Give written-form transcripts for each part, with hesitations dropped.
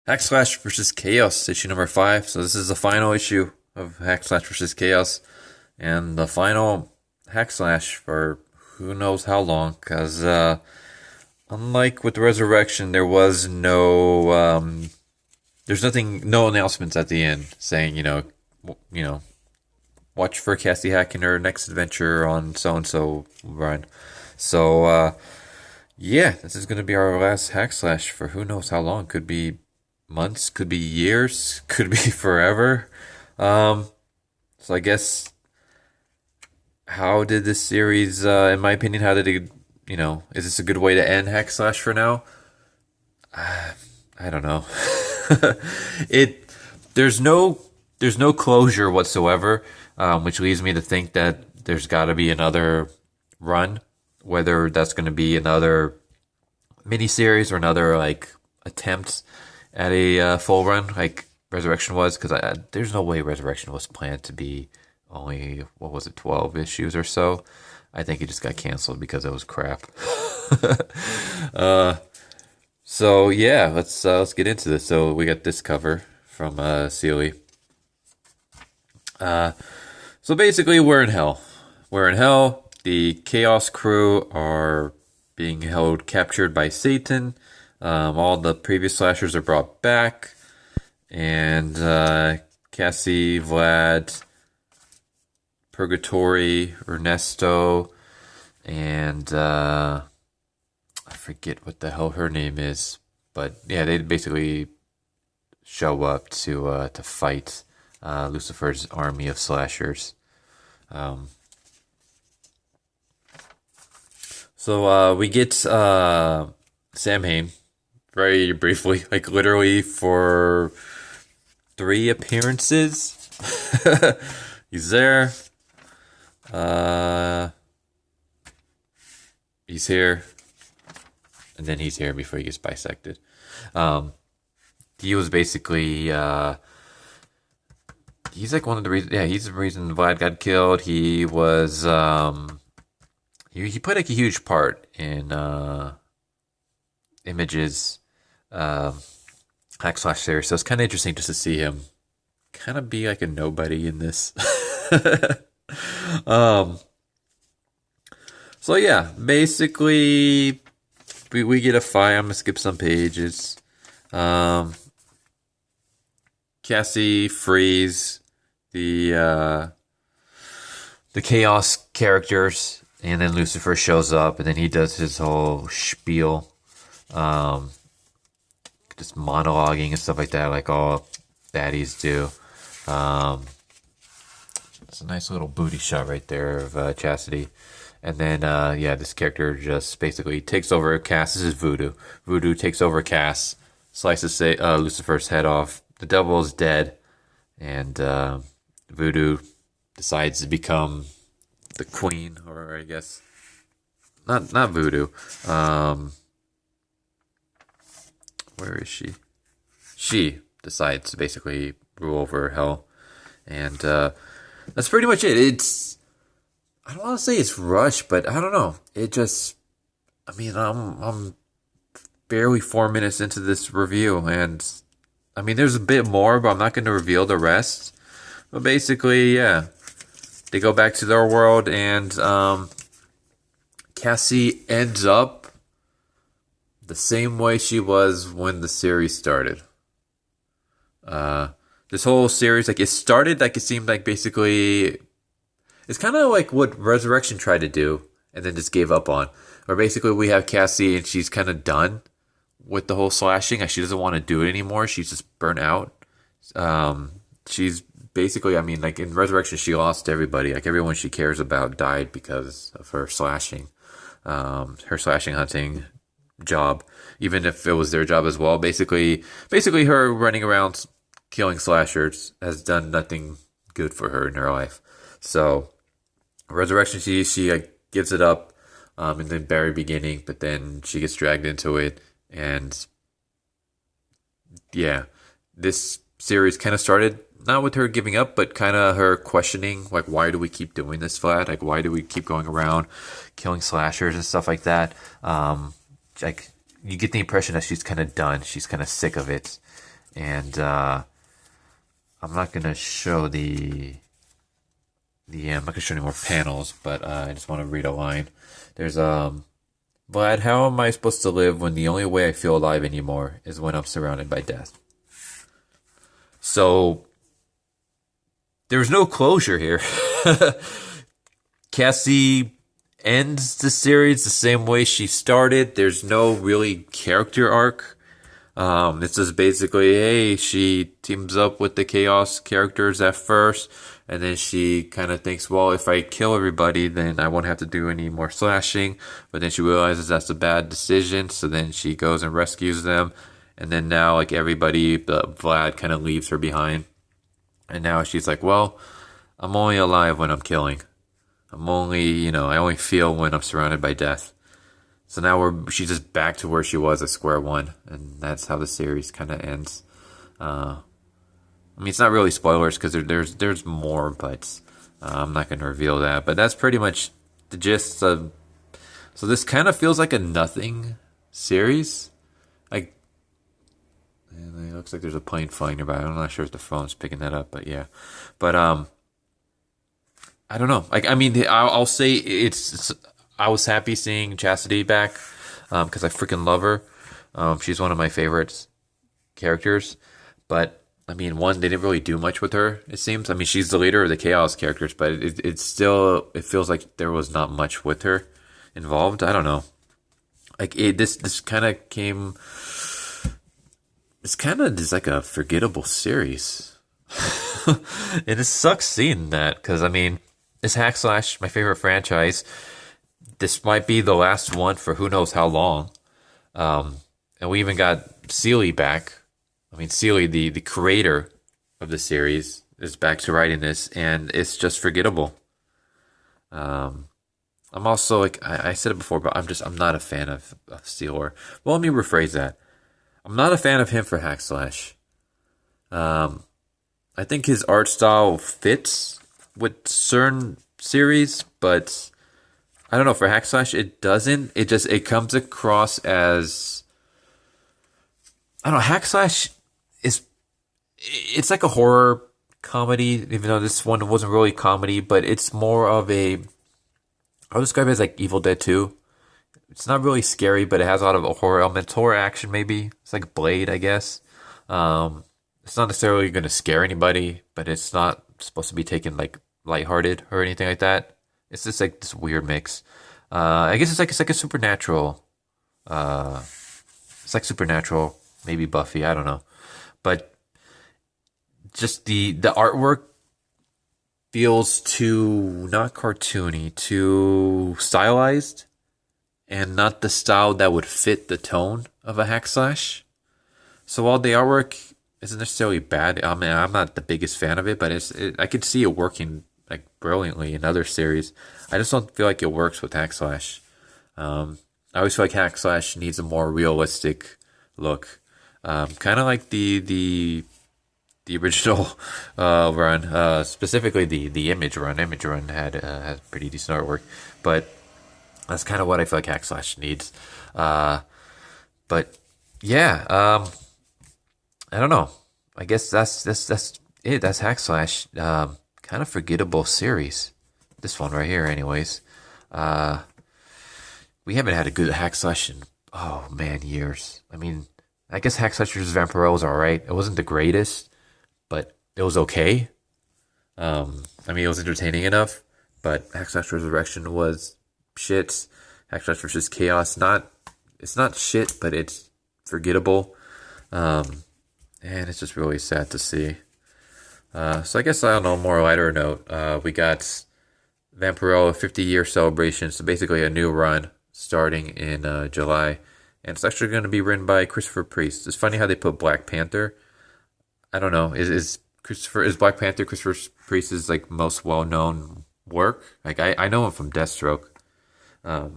Hackslash versus Chaos, issue number 5. So this is the final issue of Hackslash versus Chaos, and the final Hackslash for who knows how long. Because unlike with Resurrection, there was there's no announcements at the end saying watch for Cassie Hack in her next adventure on so and so run. So yeah, this is going to be our last Hackslash for who knows how long. Could be months, could be years, could be forever. So I guess, how did this series, in my opinion, how did it, is this a good way to end Hackslash for now? I don't know. it there's no closure whatsoever, which leads me to think that there's got to be another run, whether that's going to be another miniseries or another attempt at a full run like Resurrection was, because there's no way Resurrection was planned to be only, what was it, 12 issues or so. I think it just got canceled because it was crap. So yeah, let's get into this. So we got this cover from Sealy. So basically, we're in hell. We're in hell. The Chaos crew are being held captured by Satan. All the previous slashers are brought back, and Cassie, Vlad, Purgatory, Ernesto, and I forget what the hell her name is, but yeah, they basically show up to fight Lucifer's army of slashers. So we get Samhain very briefly, like literally for 3 appearances. He's there. He's here. And then he's here before he gets bisected. He was basically, he's like one of the reasons, yeah, he's the reason Vlad got killed. He was, he played like a huge part in Image's Hackslash series. So it's kind of interesting just to see him kind of be like a nobody in this. So yeah, basically we get a fight. I'm gonna skip some pages. Cassie frees the Chaos characters, and then Lucifer shows up, and then he does his whole spiel, just monologuing and stuff like that, like all baddies do. It's a nice little booty shot right there of Chastity. And then, yeah, this character just basically takes over Cass. This is Voodoo. Voodoo takes over Cass, slices Lucifer's head off. The devil is dead, and Voodoo decides to become the queen, or I guess not Voodoo. Where is she? She decides to basically rule over hell, and that's pretty much it. I don't want to say it's rushed, but I don't know. It just, I mean, I'm barely 4 minutes into this review, and I mean, there's a bit more, but I'm not going to reveal the rest. But basically, yeah, they go back to their world, and Cassie ends up the same way she was when the series started. This whole series, like, it started like it seemed like basically, it's kind of like what Resurrection tried to do and then just gave up on. Or basically we have Cassie and she's kind of done with the whole slashing. Like, she doesn't want to do it anymore. She's just burnt out. She's basically, I mean, like in Resurrection, she lost everybody. Like, everyone she cares about died because of her slashing. Her slashing hunting job, even if it was their job as well. Basically her running around killing slashers has done nothing good for her in her life. So Resurrection, she gives it up in the very beginning, but then she gets dragged into it, and yeah, this series kind of started not with her giving up, but kind of her questioning, like, why do we keep doing this, Vlad? Like, why do we keep going around killing slashers and stuff like that? Like, you get the impression that she's kind of done. She's kind of sick of it. and I'm not gonna show I'm not gonna show any more panels, but I just want to read a line. There's Vlad, how am I supposed to live when the only way I feel alive anymore is when I'm surrounded by death? So there's no closure here. Cassie ends the series the same way she started. There's no really character arc. It's just basically, hey, she teams up with the Chaos characters at first, and then she kind of thinks, well, if I kill everybody, then I won't have to do any more slashing. But then she realizes that's a bad decision, so then she goes and rescues them. And then now, like, everybody, Vlad kind of leaves her behind. And now she's like, well, I'm only alive when I'm killing. I only feel when I'm surrounded by death. So now she's just back to where she was at square one, and that's how the series kind of ends. I mean, it's not really spoilers because there's more, but I'm not going to reveal that. But that's pretty much the gist of. So this kind of feels like a nothing series. Like, and it looks like there's a plane flying nearby. I'm not sure if the phone's picking that up, but yeah. But I don't know. Like, I mean, I'll say it's I was happy seeing Chastity back because I freaking love her. She's one of my favorite characters. But, I mean, they didn't really do much with her, it seems. I mean, she's the leader of the Chaos characters, but it feels like there was not much with her involved. I don't know. Like, this kind of came... It's kind of just like a forgettable series. And it sucks seeing that because, I mean, it's Hack Slash, my favorite franchise. This might be the last one for who knows how long. And we even got Seeley back. I mean, Seeley, the creator of the series, is back to writing this, and it's just forgettable. I'm also, like, I said it before, but I'm not a fan of Sealer. Well, let me rephrase that. I'm not a fan of him for Hack Slash. I think his art style fits with certain series, but I don't know, for Hack Slash, it doesn't. It comes across as, I don't know, Hack Slash it's like a horror comedy, even though this one wasn't really comedy, but it's more of I'll describe it as like Evil Dead 2. It's not really scary, but it has a lot of horror elements, horror action maybe. It's like Blade, I guess. It's not necessarily going to scare anybody, but it's not supposed to be taken like lighthearted or anything like that. It's just like this weird mix. I guess it's like a supernatural. It's like Supernatural, maybe Buffy. I don't know, but just the artwork feels too not cartoony, too stylized, and not the style that would fit the tone of a hack slash. So while the artwork isn't necessarily bad, I mean, I'm not the biggest fan of it, but I could see it working like brilliantly in other series. I just don't feel like it works with hack slash. I always feel like hack slash needs a more realistic look, kind of like the original run, specifically the Image run. Image run had pretty decent artwork, but that's kind of what I feel like hack slash needs. But yeah, I don't know. I guess that's it. That's hack slash. Kind of forgettable series. This one right here, anyways. We haven't had a good hack slash in, oh man, years. I mean, I guess Hack Slash vs. Vampiro was alright. It wasn't the greatest, but it was okay. I mean, it was entertaining enough, but Hack Slash Resurrection was shit. Hack Slash vs. Chaos, it's not shit, but it's forgettable. And it's just really sad to see. So I guess, I don't know, more lighter note, we got Vampiro 50-year celebration, so basically a new run starting in July, and it's actually going to be written by Christopher Priest. It's funny how they put Black Panther. I don't know, is Black Panther Christopher Priest's like most well-known work? Like I know him from Deathstroke. I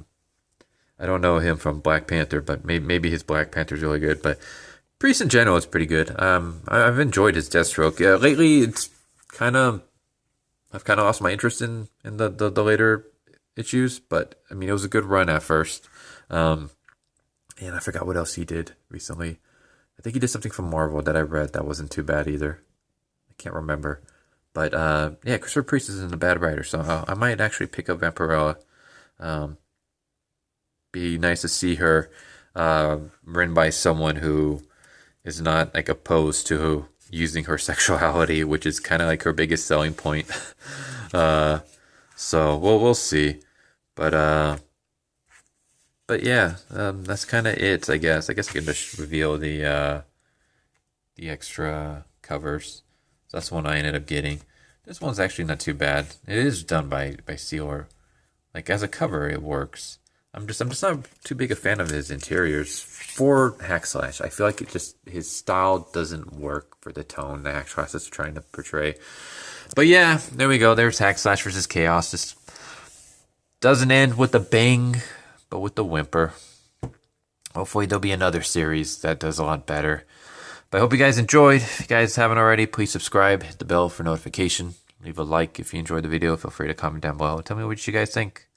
don't know him from Black Panther, but maybe his Black Panther's really good, but Priest in general is pretty good. I've enjoyed his Deathstroke. Lately, I've kind of lost my interest in the later issues, but I mean, it was a good run at first. And I forgot what else he did recently. I think he did something from Marvel that I read that wasn't too bad either. I can't remember. But yeah, Christopher Priest isn't a bad writer, so I might actually pick up Vampirella. Um, be nice to see her written by someone who is not like opposed to using her sexuality, which is kind of like her biggest selling point. uh, so we'll see. But yeah, that's kind of it, I guess. I can just reveal the extra covers. So that's the one I ended up getting. This one's actually not too bad. It is done by Sealer. Like as a cover, it works. I'm just not too big a fan of his interiors for Hack Slash. I feel like his style doesn't work for the tone that Hack Slash is trying to portray. But yeah, there we go. There's Hack Slash versus Chaos. Just doesn't end with a bang, but with the whimper. Hopefully there'll be another series that does a lot better. But I hope you guys enjoyed. If you guys haven't already, please subscribe, hit the bell for notification. Leave a like if you enjoyed the video. Feel free to comment down below. Tell me what you guys think.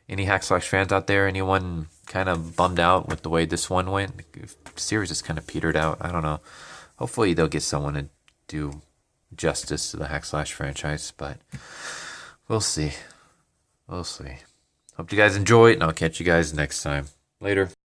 Any Hack Slash fans out there? Anyone kind of bummed out with the way this one went? The series is kind of petered out. I don't know. Hopefully they'll get someone to do justice to the Hack Slash franchise. But we'll see. We'll see. Hope you guys enjoy it, and I'll catch you guys next time. Later.